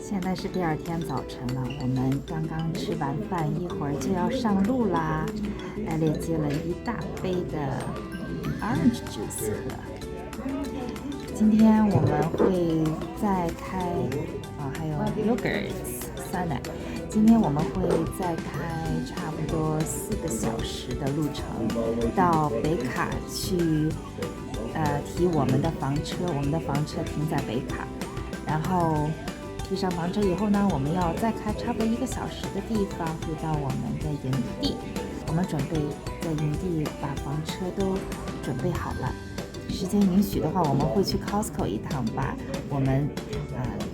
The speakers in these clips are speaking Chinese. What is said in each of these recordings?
现在是第二天早晨了，我们刚刚吃完饭，一会儿就要上路啦。艾丽接了一大杯的 orange juice 喝。今天我们会再开还有 yogurt 酸奶。今天我们会再开差不多4个小时的路程到北卡去提我们的房车。我们的房车停在北卡，然后提上房车以后呢，我们要再开差不多1个小时的地方回到我们的营地。我们准备在营地把房车都准备好了，时间允许的话，我们会去 Costco 一趟，把我们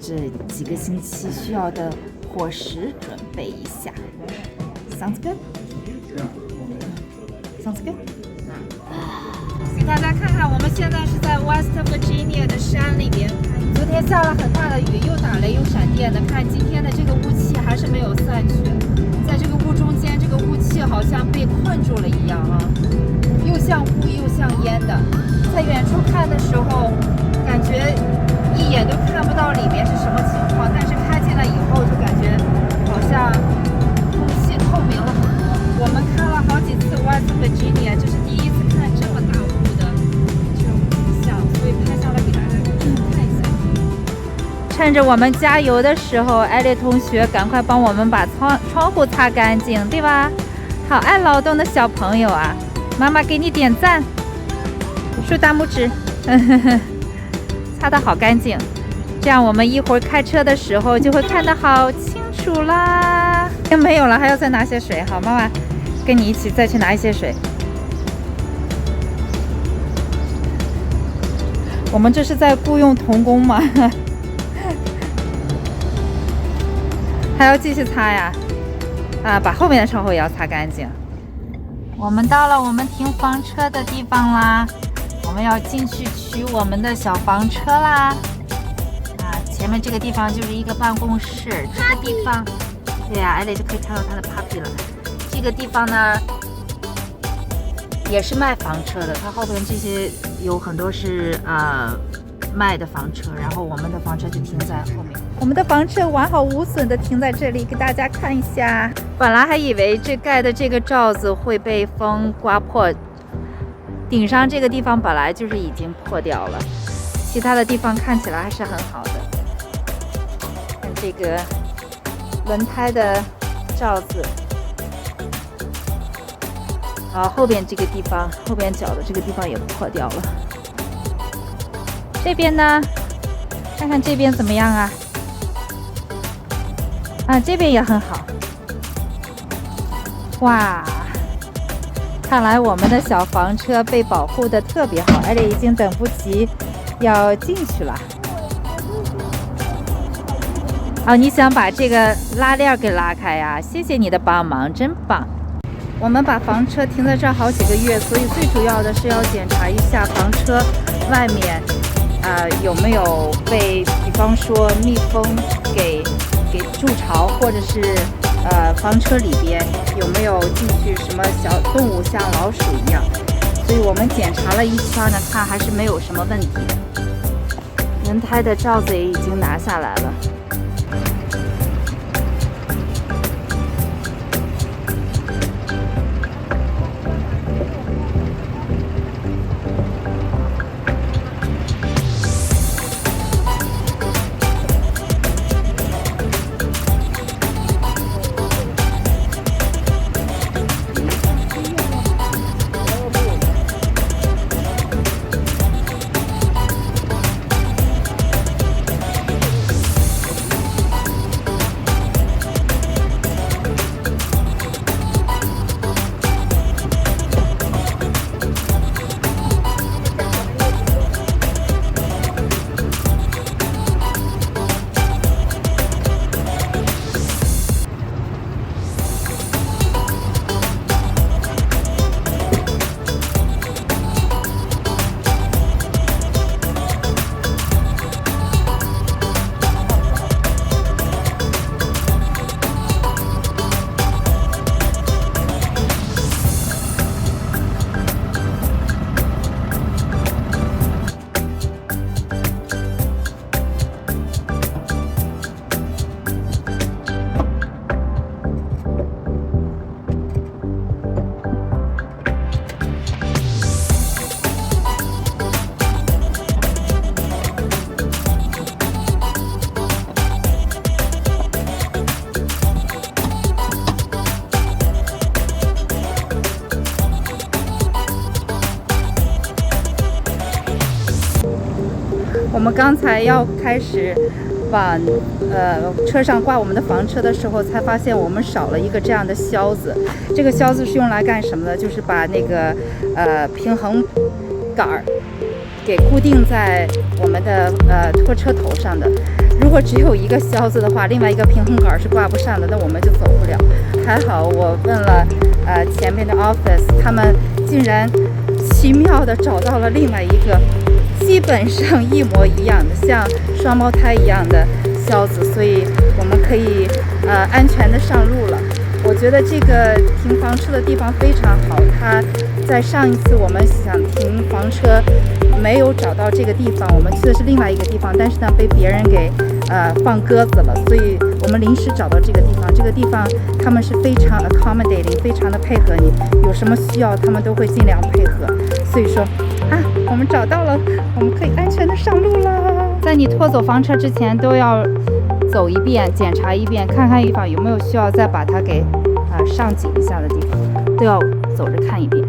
这几个星期需要的伙食准备一下。Sounds good? Sounds good? 给大家看看，我们现在是在 West Virginia 的山里边。昨天下了很大的雨，又打雷又闪电的，看今天的这个雾气还是没有散去，在这个雾中间，这个雾气好像被困住了一样啊，又像雾又像烟的。在远处看的时候，感觉一眼都看不到里面是什么情况，但是看见了以后就感觉好像空气透明了很多。我们看了好几次 West Virginia， 这是第一次看这么大雾的这种景象，所以拍下来给大家看一下。趁着我们加油的时候，艾丽同学赶快帮我们把窗户擦干净，对吧？好爱劳动的小朋友啊，妈妈给你点赞，竖大拇指，擦得好干净，这样我们一会儿开车的时候就会看得好清楚啦。没有了，还要再拿些水，好，妈妈跟你一起再去拿一些水。我们这是在雇佣童工吗？还要继续擦呀？把后面的窗户也要擦干净。我们到了我们停房车的地方啦，我们要进去取我们的小房车啦。前面这个地方就是一个办公室，这个地方，对呀，艾蕾就可以看到她的 puppy 了。这个地方呢，也是卖房车的，它后边这些有很多是卖的房车，然后我们的房车就停在后面。我们的房车完好无损的停在这里，给大家看一下。本来还以为这盖的这个罩子会被风刮破，顶上这个地方本来就是已经破掉了，其他的地方看起来还是很好的。看这个轮胎的罩子，后边这个地方，后边脚的这个地方也破掉了。这边呢，看看这边怎么样啊？这边也很好。哇，看来我们的小房车被保护的特别好，而且已经等不及要进去了。你想把这个拉链给拉开呀？谢谢你的帮忙，真棒。我们把房车停在这儿好几个月，所以最主要的是要检查一下房车外面有没有被，比方说蜜蜂给筑巢，或者是房车里边有没有进去什么小动物，像老鼠一样。所以我们检查了一圈呢，看还是没有什么问题的。轮胎的罩子也已经拿下来了。我们刚才要开始往车上挂我们的房车的时候，才发现我们少了一个这样的销子。这个销子是用来干什么的？就是把那个平衡杆儿给固定在我们的拖车头上的。如果只有一个销子的话，另外一个平衡杆是挂不上的，那我们就走不了。还好我问了前面的 office， 他们竟然奇妙的找到了另外一个基本上一模一样的，像双胞胎一样的销子，所以我们可以安全的上路了。我觉得这个停房车的地方非常好，它在上一次我们想停房车没有找到这个地方，我们去的是另外一个地方，但是呢被别人给放鸽子了，所以我们临时找到这个地方。这个地方他们是非常 accommodating， 非常的配合你，有什么需要他们都会尽量配合。所以说我们找到了，我们可以安全的上路了。在你拖走房车之前都要走一遍，检查一遍，看看地方有没有需要再把它给上紧一下的地方，都要走着看一遍。